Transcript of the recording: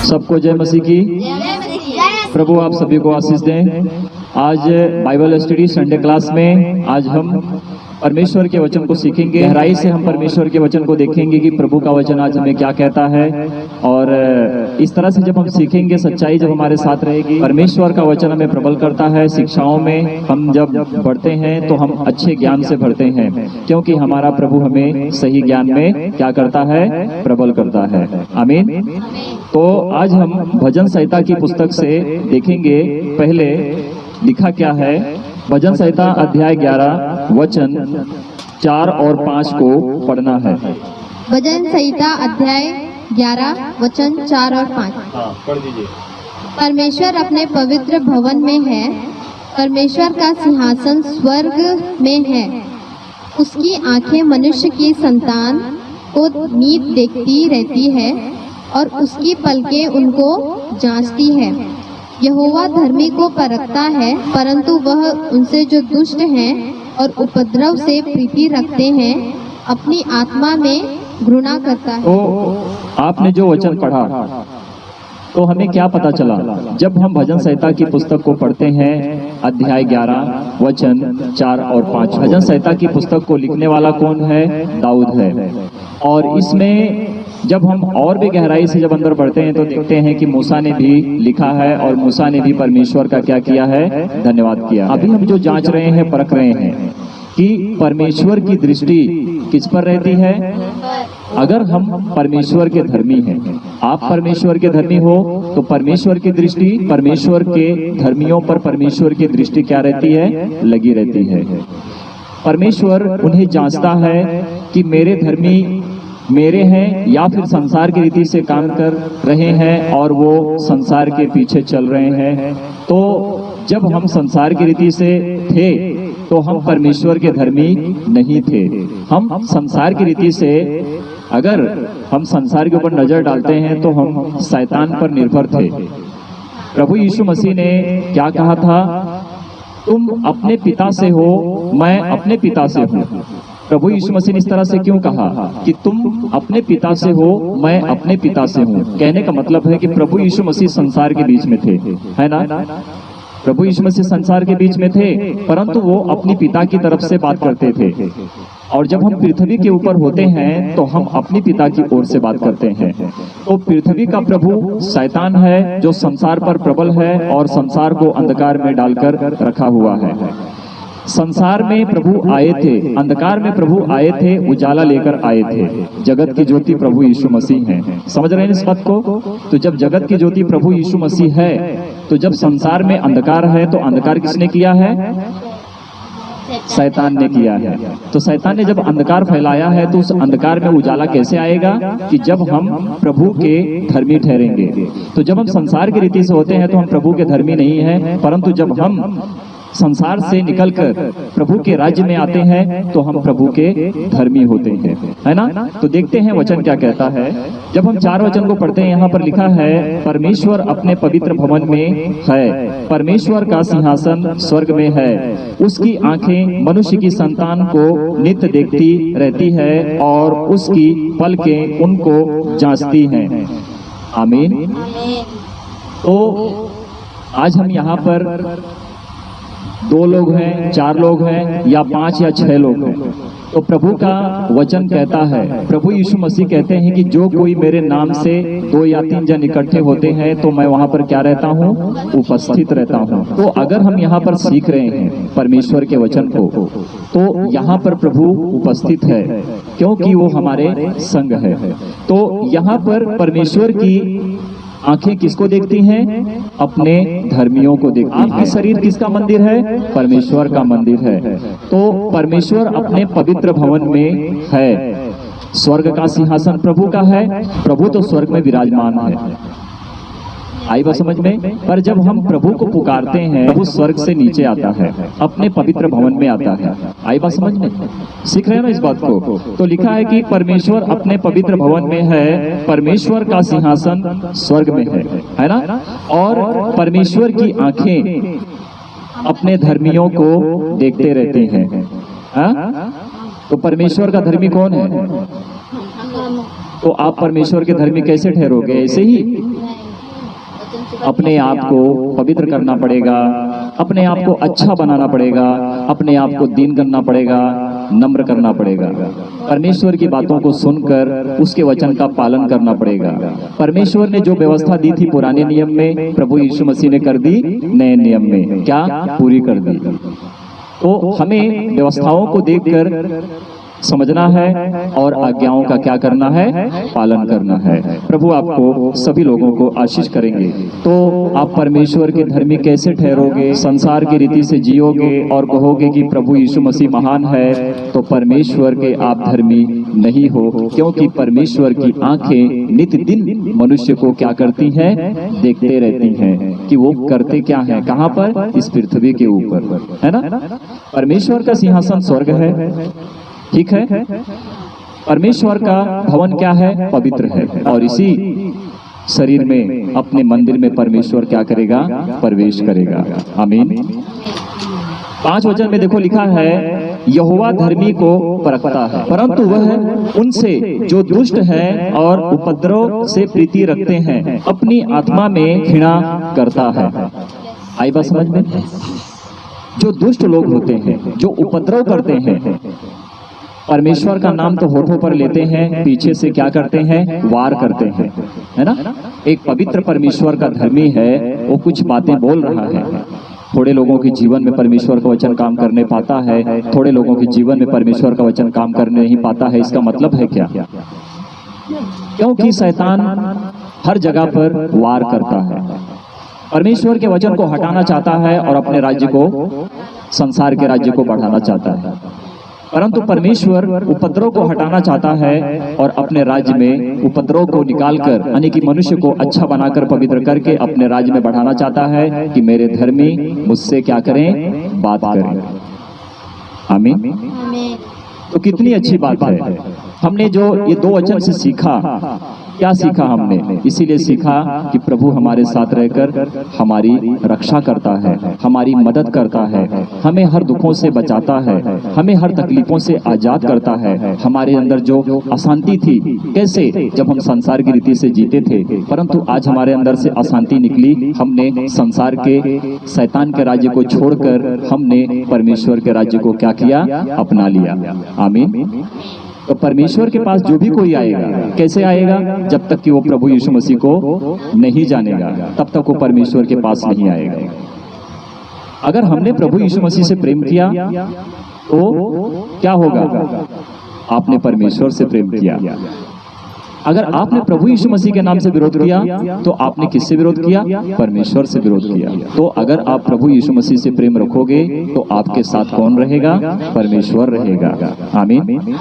सबको जय मसीह की। प्रभु आप सभी को आशीष दें। आज बाइबल स्टडी संडे क्लास में आज हम परमेश्वर के वचन को सीखेंगे। गहराई से हम परमेश्वर के वचन को देखेंगे कि प्रभु का वचन आज हमें क्या कहता है। और इस तरह से जब हम सीखेंगे, सच्चाई जब हमारे साथ रहेगी, परमेश्वर का वचन हमें प्रबल करता है। शिक्षाओं में हम जब बढ़ते हैं तो हम अच्छे ज्ञान से बढ़ते हैं, क्योंकि हमारा प्रभु हमें सही ज्ञान में क्या करता है, प्रबल करता है। आमीन। तो आज हम भजन संहिता की पुस्तक से देखेंगे। पहले लिखा क्या है, भजन संहिता अध्याय 11 वचन 4 और 5 को पढ़ना है। भजन संहिता अध्याय 11 वचन 4 और 5। पढ़ दीजिए। परमेश्वर अपने पवित्र भवन में है, परमेश्वर का सिंहासन स्वर्ग में है। उसकी आंखें मनुष्य की संतान को नीत देखती रहती है और उसकी पलकें उनको जांचती है। यहोवा धर्मी को परखता है, परंतु वह उनसे जो दुष्ट हैं और उपद्रव से प्रीति रखते हैं अपनी आत्मा में घृणा करता है। तो आपने जो वचन पढ़ा तो हमें क्या पता चला? जब हम भजन संहिता की पुस्तक को पढ़ते हैं, अध्याय 11 वचन 4 और 5। भजन संहिता की पुस्तक को लिखने वाला कौन है? दाऊद है। और इसमें जब हम और भी गहराई से जब अंदर बढ़ते हैं तो देखते हैं कि मूसा ने भी लिखा है, और मूसा ने भी परमेश्वर का क्या किया है? धन्यवाद किया। अभी हम जो जांच रहे हैं, परख रहे हैं कि परमेश्वर की दृष्टि किस पर रहती है। अगर हम परमेश्वर के धर्मी हैं, आप परमेश्वर के धर्मी हो, तो परमेश्वर की दृष्टि, परमेश्वर के धर्मियों पर परमेश्वर की दृष्टि क्या रहती है? लगी रहती है। परमेश्वर उन्हें जांचता है कि मेरे धर्मी मेरे हैं या फिर संसार की रीति से काम कर रहे हैं और वो संसार के पीछे चल रहे हैं। तो जब हम संसार की रीति से थे तो हम परमेश्वर के धर्मी नहीं थे। हम संसार की रीति से, अगर हम संसार के ऊपर नजर डालते हैं तो हम शैतान पर निर्भर थे। प्रभु यीशु मसीह ने क्या कहा था? तुम अपने पिता से हो, मैं अपने पिता से हूँ। प्रभु यीशु मसीह ने इस तरह से क्यों कहा कि तुम अपने पिता से हो, मैं अपने पिता से हूँ? कहने का मतलब है कि प्रभु यीशु मसीह संसार के बीच में थे, है ना? प्रभु यीशु मसीह संसार के बीच में थे, परंतु वो अपनी पिता की तरफ से बात करते थे। और जब हम पृथ्वी के ऊपर होते हैं तो हम अपनी पिता की ओर से बात करते हैं। तो पृथ्वी का प्रभु शैतान है, जो संसार पर प्रबल है और संसार को अंधकार में डालकर रखा हुआ है। संसार में प्रभु आए थे, अंधकार में प्रभु आए थे, उजाला लेकर आए थे। जगत की ज्योति प्रभु यीशु मसीह हैं। समझ रहे हैं इस बात को? तो जब जगत की ज्योति प्रभु यीशु मसीह है, तो जब संसार में अंधकार है, तो अंधकार किसने किया है? शैतान ने किया है। तो शैतान ने जब अंधकार फैलाया है, तो उस अंधकार में उजाला कैसे आएगा? कि जब हम प्रभु के धर्मी ठहरेंगे। तो जब हम संसार की रीति से होते हैं तो हम प्रभु के धर्मी नहीं हैं, परंतु जब हम संसार से निकलकर प्रभु के राज्य में आते हैं तो हम प्रभु के धर्मी होते हैं, है ना? तो देखते हैं वचन क्या कहता है। जब हम 4 वचन को पढ़ते हैं, यहाँ पर लिखा है, परमेश्वर अपने पवित्र भवन में है, परमेश्वर का सिंहासन स्वर्ग में है, उसकी आंखें मनुष्य की संतान को नित्य देखती रहती है और उसकी पलकें उनको जांचती हैं। आमीन। तो आज हम यहाँ पर 2 लोग हैं, 4 लोग हैं, या 5 या 6 लोग हैं, तो प्रभु का वचन कहता है, प्रभु यीशु मसीह कहते हैं कि जो कोई मेरे नाम से 2 या 3 जन इकट्ठे होते हैं तो मैं वहां पर क्या रहता हूँ? उपस्थित रहता हूँ। तो अगर हम यहाँ पर सीख रहे हैं परमेश्वर के वचन को, तो यहाँ पर प्रभु उपस्थित है, क्योंकि वो हमारे संग है। तो यहाँ पर परमेश्वर की आंखें किसको देखती हैं? अपने धर्मियों को देखती हैं। आपका शरीर किसका मंदिर है? परमेश्वर का मंदिर है। तो परमेश्वर अपने पवित्र भवन में है। स्वर्ग का सिंहासन प्रभु का है, प्रभु तो स्वर्ग में विराजमान है। आई बात समझ में? पर जब हम प्रभु को पुकारते हैं, प्रभु स्वर्ग से नीचे आता है, अपने पवित्र भवन में आता है। आई बात समझ में? सीख रहे हैं ना इस बात को? तो लिखा है कि परमेश्वर अपने पवित्र भवन में है, परमेश्वर का सिंहासन स्वर्ग में है ना? और परमेश्वर की आंखें अपने धर्मियों को देखते रहते हैं। हाँ? तो परमेश्वर का धर्मी कौन है? तो आप परमेश्वर के धर्मी कैसे ठहरोगे? ऐसे ही अपने आप को पवित्र करना पड़ेगा, अपने आप को अच्छा बनाना पड़ेगा, अपने आप को दीन करना पड़ेगा, नम्र करना पड़ेगा। परमेश्वर की बातों को सुनकर उसके वचन का पालन करना पड़ेगा। परमेश्वर ने जो व्यवस्था दी थी पुराने नियम में, प्रभु यीशु मसीह ने कर दी नए नियम में। क्या? पूरी कर दी। तो हमें व्यवस्थाओं को देखकर समझना है और आज्ञाओं का क्या करना है? पालन करना है। प्रभु आपको सभी लोगों को आशीष करेंगे। तो आप परमेश्वर के धर्मी कैसे ठहरोगे? संसार की रीति से जियोगे और कहोगे कि प्रभु यीशु मसीह महान है, तो परमेश्वर के आप धर्मी नहीं हो, क्योंकि परमेश्वर की आंखें नित दिन मनुष्य को क्या करती हैं? देखते रहती हैं कि वो करते क्या है, कहाँ पर? इस पृथ्वी के ऊपर, है ना। परमेश्वर का सिंहासन स्वर्ग है, ठीक है। परमेश्वर का भवन क्या है? पवित्र है। और इसी शरीर में, अपने मंदिर में परमेश्वर क्या करेगा? प्रवेश करेगा। आमीन। 5 वचन में देखो लिखा है, यहोवा धर्मी को परखता है, परंतु वह उनसे जो दुष्ट है और उपद्रव से प्रीति रखते हैं अपनी आत्मा में घृणा करता है। आई बात समझ में? जो दुष्ट लोग होते हैं, जो उपद्रव करते हैं, परमेश्वर का नाम तो होठों पर लेते हैं, पीछे से क्या करते हैं? वार करते हैं, है ना। एक पवित्र परमेश्वर का धर्मी है, वो कुछ बातें बोल रहा है। थोड़े लोगों के जीवन में परमेश्वर का वचन काम करने पाता है, थोड़े लोगों के जीवन में परमेश्वर का वचन काम करने नहीं पाता है। इसका मतलब है क्या? क्योंकि शैतान हर जगह पर वार करता है, परमेश्वर के वचन को हटाना चाहता है और अपने राज्य को, संसार के राज्य को बढ़ाना चाहता है। परंतु परमेश्वर उपद्रव को हटाना चाहता है और अपने राज्य में उपद्रव को निकालकर, यानी कि मनुष्य को अच्छा बनाकर, पवित्र करके अपने राज्य में बढ़ाना चाहता है कि मेरे धर्मी मुझसे क्या करें? बात करें। आमीन। तो कितनी अच्छी बात है। हमने जो ये 2 वचन से सीखा, क्या सीखा हमने? इसीलिए सीखा कि प्रभु हमारे साथ रहकर हमारी रक्षा करता है, हमारी मदद करता है, हमें हर दुखों से बचाता है, हमें हर तकलीफों से आजाद करता है। हमारे अंदर जो अशांति थी, कैसे? जब हम संसार की रीति से जीते थे, परंतु आज हमारे अंदर से अशांति निकली। हमने संसार के, शैतान के राज्य को छोड़कर हमने परमेश्वर के राज्य को क्या किया? अपना लिया। आमीन। तो परमेश्वर के पास जो भी कोई आएगा, कैसे आएगा? जब तक कि वो प्रभु यीशु मसीह को नहीं जानेगा, तब तक वो परमेश्वर के पास नहीं आएगा। अगर हमने प्रभु यीशु मसीह से प्रेम किया तो क्या होगा? आपने परमेश्वर से प्रेम किया। अगर आपने प्रभु यीशु मसीह के नाम से विरोध किया तो आपने किससे विरोध किया? परमेश्वर से विरोध किया। तो अगर आप प्रभु यीशु मसीह से प्रेम रखोगे तो आपके साथ कौन रहेगा? परमेश्वर रहेगा। आमीन।